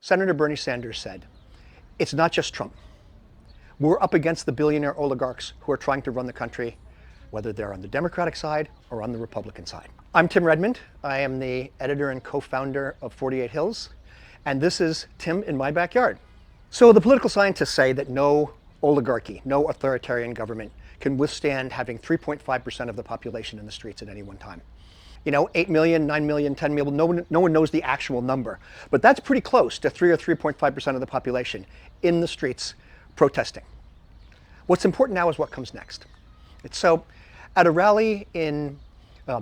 Senator Bernie Sanders said, it's not just Trump. We're up against the billionaire oligarchs who are trying to run the country, whether they're on the Democratic side or on the Republican side. I'm Tim Redmond. I am the editor and co-founder of 48 Hills, and this is Tim in my backyard. So the political scientists say that no oligarchy, no authoritarian government can withstand having 3.5% of the population in the streets at any one time. 8 million, 9 million, 10 million, no one knows the actual number. But that's pretty close to 3 or 3.5% of the population in the streets protesting. What's important now is what comes next. So at a rally in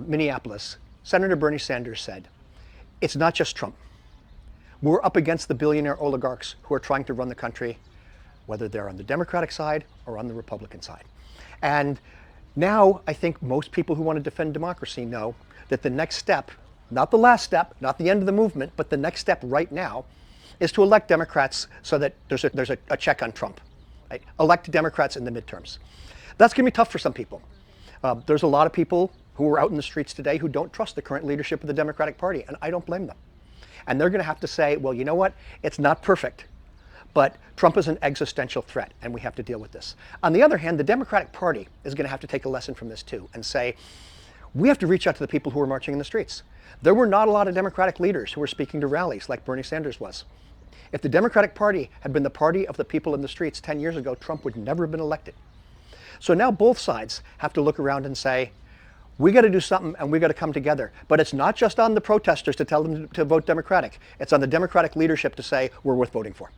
Minneapolis, Senator Bernie Sanders said, it's not just Trump. We're up against the billionaire oligarchs who are trying to run the country, whether they're on the Democratic side or on the Republican side. And now I think most people who want to defend democracy know that the next step, not the last step, not the end of the movement, but the next step right now is to elect Democrats so that there's a check on Trump. Right? Elect Democrats in the midterms. That's going to be tough for some people. There's a lot of people who are out in the streets today who don't trust the current leadership of the Democratic Party, and I don't blame them. And they're going to have to say, well, you know what? It's not perfect, but Trump is an existential threat, and we have to deal with this. On the other hand, the Democratic Party is going to have to take a lesson from this too and say, we have to reach out to the people who are marching in the streets. There were not a lot of Democratic leaders who were speaking to rallies like Bernie Sanders was. If the Democratic Party had been the party of the people in the streets 10 years ago, Trump would never have been elected. So now both sides have to look around and say, we got to do something and we got to come together. But it's not just on the protesters to tell them to vote Democratic. It's on the Democratic leadership to say we're worth voting for.